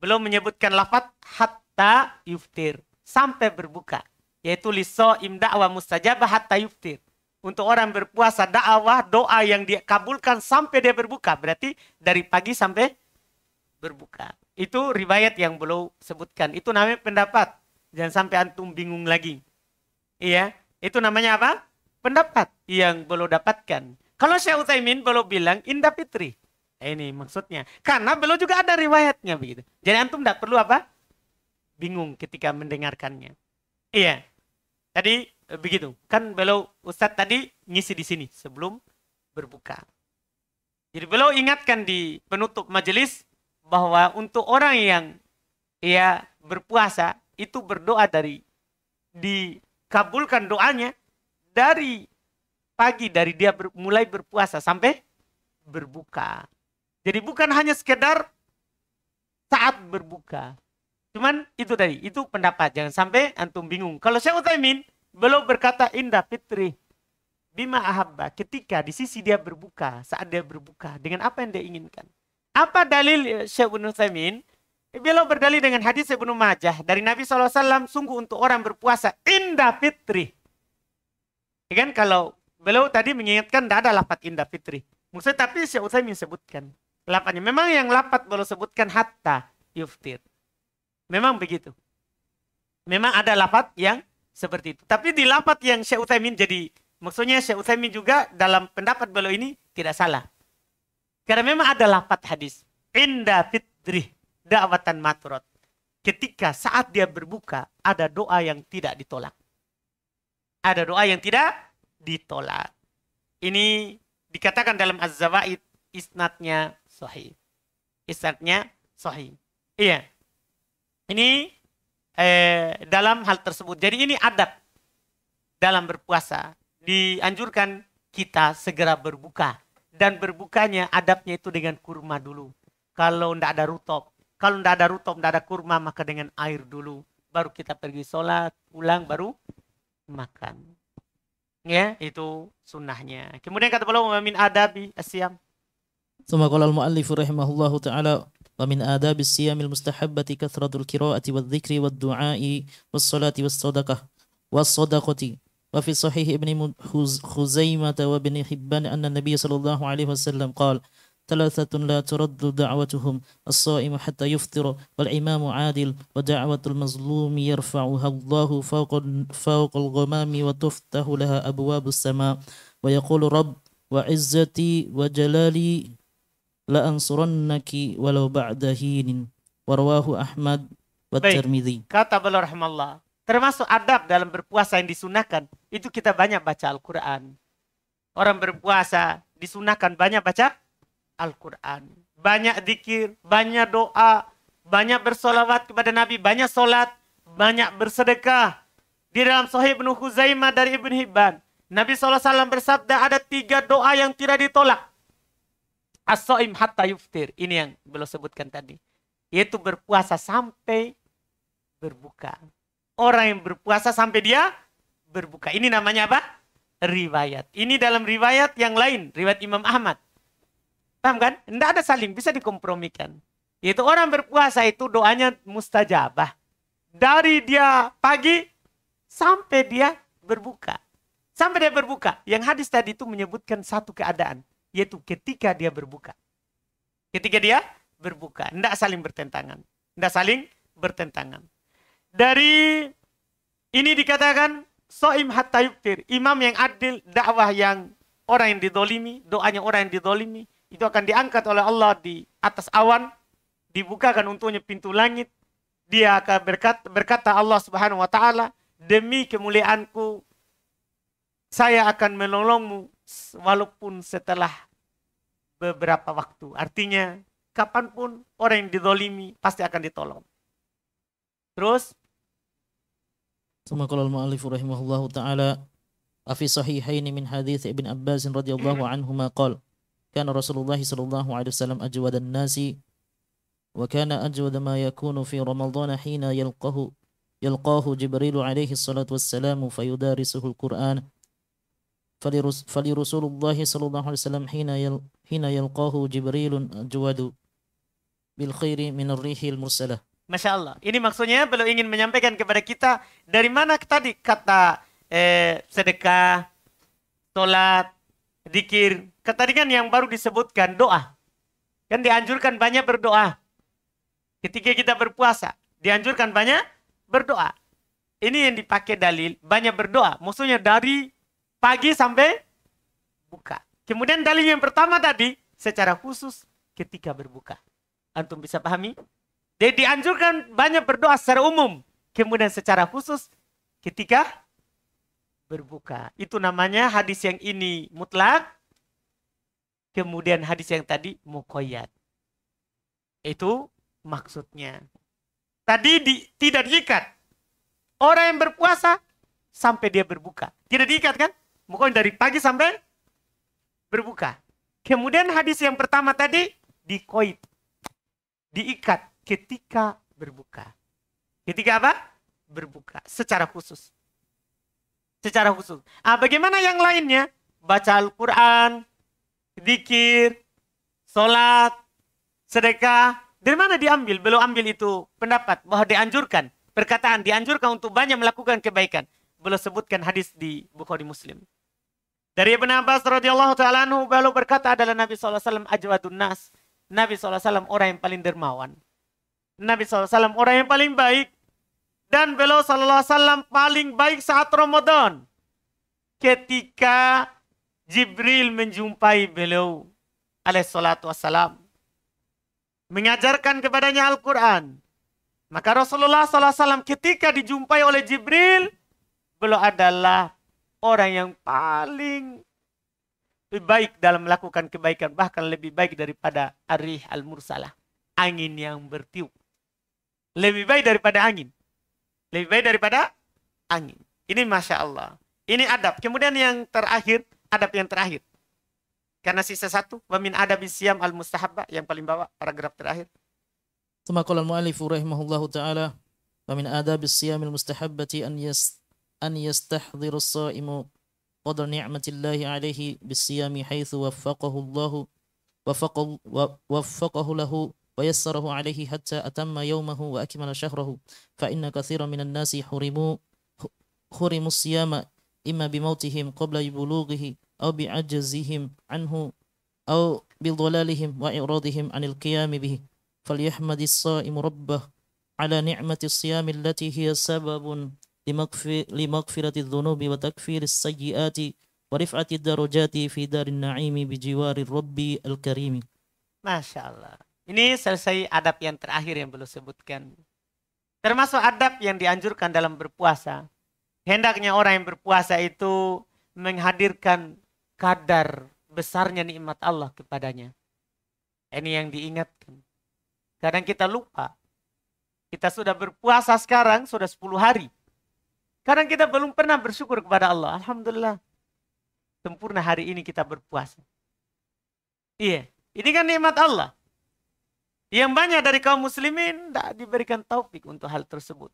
Beliau menyebutkan lafaz hatta yuftir. Sampai berbuka. Yaitu liso'im da'wa mustajabah hatta yuftir. Untuk orang berpuasa dakwah doa yang dia kabulkan sampai dia berbuka. Berarti dari pagi sampai berbuka. Itu riwayat yang beliau sebutkan. Itu namanya pendapat. Jangan sampai antum bingung lagi. Iya. Itu namanya apa? Pendapat yang beliau dapatkan. Kalau Syekh Utsaimin beliau bilang indah fitri. Ini maksudnya. Karena beliau juga ada riwayatnya begitu. Jadi antum tidak perlu apa? Bingung ketika mendengarkannya. Iya. Tadi begitu. Kan beliau Ustadz tadi ngisi di sini sebelum berbuka. Jadi beliau ingatkan di penutup majelis bahwa untuk orang yang berpuasa itu berdoa dikabulkan doanya dari pagi dari dia mulai berpuasa sampai berbuka. Jadi bukan hanya sekedar saat berbuka. Cuman itu tadi, itu pendapat. Jangan sampai antum bingung. Kalau Syekh Utsaimin beliau berkata indah fitri bima ahabba ketika di sisi dia berbuka, saat dia berbuka dengan apa yang dia inginkan. Apa dalil Syekh Ibnu Utsaimin? Beliau berdalil dengan hadis Ibnu Majah dari Nabi SAW, sungguh untuk orang berpuasa indah fitri. Ya kan kalau beliau tadi mengingatkan tidak ada lafaz indah fitri. Maksudnya tapi Syekh Utsaimin sebutkan lafaznya. Memang yang lafaz beliau sebutkan hatta yuftir. Memang begitu. Memang ada lafaz yang seperti itu. Tapi di lafaz yang Syekh Utsaimin jadi maksudnya Syekh Utsaimin juga dalam pendapat beliau ini tidak salah. Karena memang ada lafaz hadis. Indah fitri da'watan maturot. Ketika saat dia berbuka, ada doa yang tidak ditolak. Ada doa yang tidak ditolak. Ini dikatakan dalam Az-Zawaid isnadnya sahih. Isnadnya sahih. Iya. Ini dalam hal tersebut. Jadi ini adab dalam berpuasa. Dianjurkan kita segera berbuka. Dan berbukanya adabnya itu dengan kurma dulu. Kalau tidak ada rutop. Kalau tidak ada rutop, tidak ada kurma, maka dengan air dulu. Baru kita pergi sholat, pulang, baru makan. Ya, itu sunnahnya. Kemudian kata beliau, min adabi asyam. ثم قال المؤلف رحمه الله تعالى ومن آداب الصيام المستحبة كثرة القراءة والذكر والدعاء والصلاة والصدقة وفي صحيح ابن خزيمة وابن حبان أن النبي صلى الله عليه وسلم قال ثلاثة لا ترد دعوتهم الصائم حتى يفطر والإمام عادل ودعوة المظلوم يرفعها الله فوق الغمام وتفتح لها أبواب السماء ويقول رب وعزتي وجلالي لأنصرنك ولو بعد حين ورواه أحمد والترمذي. Kata beliau rahimahullah, termasuk adab dalam berpuasa yang disunahkan itu kita banyak baca Al-Quran. Orang berpuasa disunahkan banyak baca Al-Quran, banyak zikir, banyak doa, banyak bersolawat kepada Nabi, banyak solat, banyak bersedekah. Di dalam Sahih Ibnu Khuzaimah dari Ibn Hibban, Nabi SAW bersabda ada 3 doa yang tidak ditolak. As-shaim hatta yuftir. Ini yang beliau sebutkan tadi. Yaitu berpuasa sampai berbuka. Orang yang berpuasa sampai dia berbuka. Ini namanya apa? Riwayat. Ini dalam riwayat yang lain. Riwayat Imam Ahmad. Paham kan? Tidak ada saling. Bisa dikompromikan. Yaitu orang berpuasa itu doanya mustajabah. Dari dia pagi sampai dia berbuka. Sampai dia berbuka. Yang hadis tadi itu menyebutkan satu keadaan. Yaitu ketika dia berbuka. Ketika dia berbuka. Tidak saling bertentangan. Tidak saling bertentangan. Dari ini dikatakan shaim hatta yuftir. Imam yang adil, dakwah yang orang yang didolimi, doanya orang yang didolimi, itu akan diangkat oleh Allah di atas awan. Dibukakan untuknya pintu langit. Dia akan berkata Allah Subhanahu wa Ta'ala, demi kemuliaanku, saya akan menolongmu walaupun setelah beberapa waktu. Artinya, kapanpun orang yang didolimi pasti akan ditolong. Terus, ثم قال المؤلف رحمه الله تعالى وفي صحيحين من حديث ابن عباس رضي الله عنهما قال كان رسول الله صلى الله عليه وسلم أجود الناس وكان أجود ما يكون في رمضان حين يلقاه جبريل عليه الصلاة والسلام فيدارسه القرآن فلرسول الله صلى الله عليه وسلم حين يلقاه جبريل أجود بالخير من الريح المرسلة. Masya Allah. Ini maksudnya beliau ingin menyampaikan kepada kita dari mana tadi kata sedekah, sholat, zikir. Tadi kan yang baru disebutkan doa. Kan dianjurkan banyak berdoa. Ketika kita berpuasa, dianjurkan banyak berdoa. Ini yang dipakai dalil, banyak berdoa. Maksudnya dari pagi sampai buka. Kemudian dalil yang pertama tadi, secara khusus ketika berbuka. Antum bisa pahami? Jadi dianjurkan banyak berdoa secara umum. Kemudian secara khusus ketika berbuka. Itu namanya hadis yang ini mutlak. Kemudian hadis yang tadi muqayyad. Itu maksudnya. Tadi tidak diikat. Orang yang berpuasa sampai dia berbuka. Tidak diikat kan? Pokoknya dari pagi sampai berbuka. Kemudian hadis yang pertama tadi diqaid. Diikat ketika berbuka. Ketika apa? Berbuka. Secara khusus. Secara khusus. Bagaimana yang lainnya? Baca Al-Quran, zikir, sholat, sedekah. Dari mana diambil? Belum ambil itu pendapat bahwa dianjurkan. Perkataan dianjurkan untuk banyak melakukan kebaikan. Belum sebutkan hadis di Bukhari Muslim. Dari Ibn Abbas radhiyallahu ta'ala anhu, beliau berkata adalah Nabi SAW ajwadun nas. Nabi SAW orang yang paling dermawan. Nabi SAW orang yang paling baik. Dan beliau SAW paling baik saat Ramadan. Ketika Jibril menjumpai beliau alaihissalatu wassalam. Mengajarkan kepadanya Al-Quran. Maka Rasulullah SAW ketika dijumpai oleh Jibril. Beliau adalah orang yang paling lebih baik dalam melakukan kebaikan, bahkan lebih baik daripada ar-rih al-mursalah, angin yang bertiup. Lebih baik daripada angin. Lebih baik daripada angin. Ini Masya Allah. Ini adab. Kemudian yang terakhir, adab yang terakhir. Karena sisa satu, wa min adabis siyam al-mustahabbah, yang paling bawah, paragraf terakhir. ثم قال المؤلف رحمه الله تعالى ومن آداب الصيام المستحبة أن يستحضر الصائم قدر نعمة الله عليه بالصيام حيث وفقه له ويسره عليه حتى أتم يومه وأكمل شهره فإن كثيرا من الناس حرموا الصيام إما بموتهم قبل بلوغه أو بعجزهم عنه أو بضلالهم وإعراضهم عن القيام به فليحمد الصائم ربه على نعمة الصيام التي هي سبب لمغفرة الذنوب وتكفير السيئات ورفعة الدرجات في دار النعيم بجوار الرب الكريم. Masya Allah. Ini selesai adab yang terakhir yang belum sebutkan. Termasuk adab yang dianjurkan dalam berpuasa. Hendaknya orang yang berpuasa itu menghadirkan kadar besarnya nikmat Allah kepadanya. Ini yang diingatkan. Kadang kita lupa. Kita sudah berpuasa sekarang, sudah 10 hari. Kadang kita belum pernah bersyukur kepada Allah. Alhamdulillah. Sempurna hari ini kita berpuasa. Iya. Ini kan nikmat Allah. Yang banyak dari kaum muslimin tidak diberikan taufik untuk hal tersebut.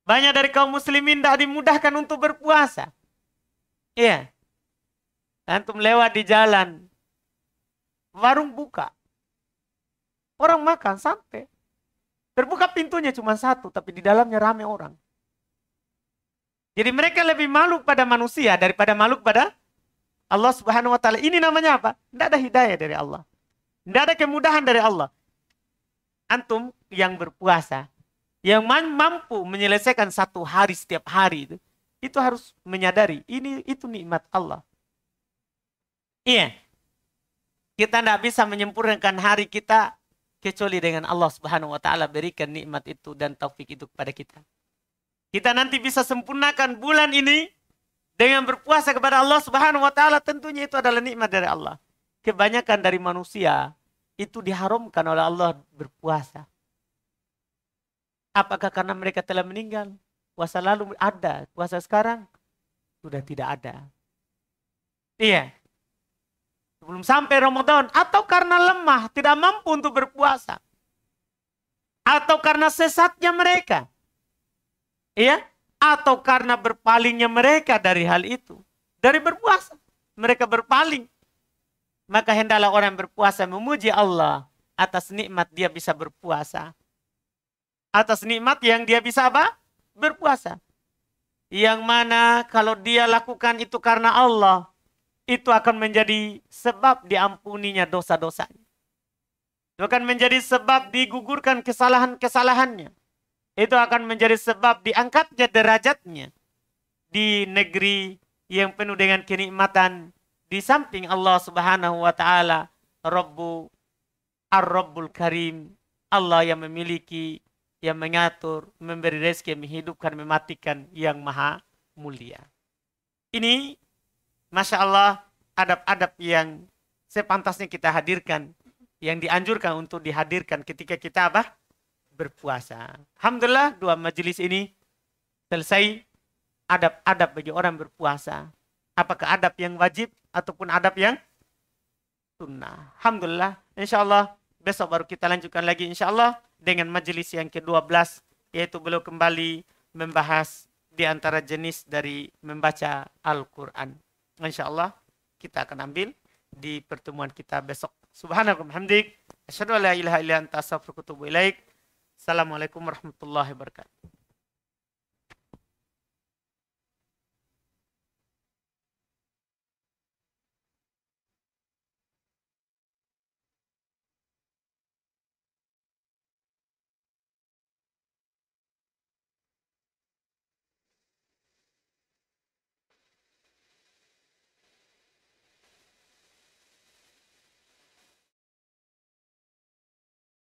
Banyak dari kaum muslimin tidak dimudahkan untuk berpuasa. Iya. Antum lewat di jalan. Warung buka. Orang makan santai. Terbuka pintunya cuma satu, tapi di dalamnya ramai orang. Jadi mereka lebih malu pada manusia daripada malu pada Allah Subhanahu wa Ta'ala. Ini namanya apa? Tidak ada hidayah dari Allah. Tidak ada kemudahan dari Allah. Antum yang berpuasa, yang mampu menyelesaikan satu hari setiap hari itu harus menyadari itu nikmat Allah. Iya. Kita tidak bisa menyempurnakan hari kita kecuali dengan Allah Subhanahu wa Ta'ala berikan nikmat itu dan taufik itu kepada kita. Kita nanti bisa sempurnakan bulan ini dengan berpuasa kepada Allah Subhanahu wa Ta'ala, tentunya itu adalah nikmat dari Allah. Kebanyakan dari manusia itu diharamkan oleh Allah berpuasa. Apakah karena mereka telah meninggal? Puasa lalu ada, puasa sekarang sudah tidak ada. Iya. Sebelum sampai Ramadan, atau karena lemah, tidak mampu untuk berpuasa. Atau karena sesatnya mereka. Iya, atau karena berpalingnya mereka dari hal itu. Dari berpuasa, mereka berpaling. Maka hendaklah orang berpuasa memuji Allah atas nikmat dia bisa berpuasa. Atas nikmat yang dia bisa apa? Berpuasa. Yang mana kalau dia lakukan itu karena Allah, itu akan menjadi sebab diampuninya dosa-dosanya. Itu akan menjadi sebab digugurkan kesalahan-kesalahannya. Itu akan menjadi sebab diangkatnya derajatnya di negeri yang penuh dengan kenikmatan. Di samping Allah Subhanahu wa Ta'ala, Ar-Rabbul Karim, Allah yang memiliki, yang mengatur, memberi rezeki, menghidupkan, mematikan, yang maha mulia. Ini Masya Allah, adab-adab yang sepantasnya kita hadirkan, yang dianjurkan untuk dihadirkan ketika kita apa? Berpuasa. Alhamdulillah, 2 majelis ini selesai adab-adab bagi orang berpuasa. Apakah adab yang wajib ataupun adab yang sunnah. Alhamdulillah, insya Allah besok baru kita lanjutkan lagi insya Allah dengan majelis yang ke-12, yaitu beliau kembali membahas di antara jenis dari membaca Al-Quran. Insya Allah kita akan ambil di pertemuan kita besok. Subhanallah hamdik. Asyhadu an la ilaha illa anta astaghfiruka wa atubu ilaik. Assalamualaikum warahmatullahi wabarakatuh.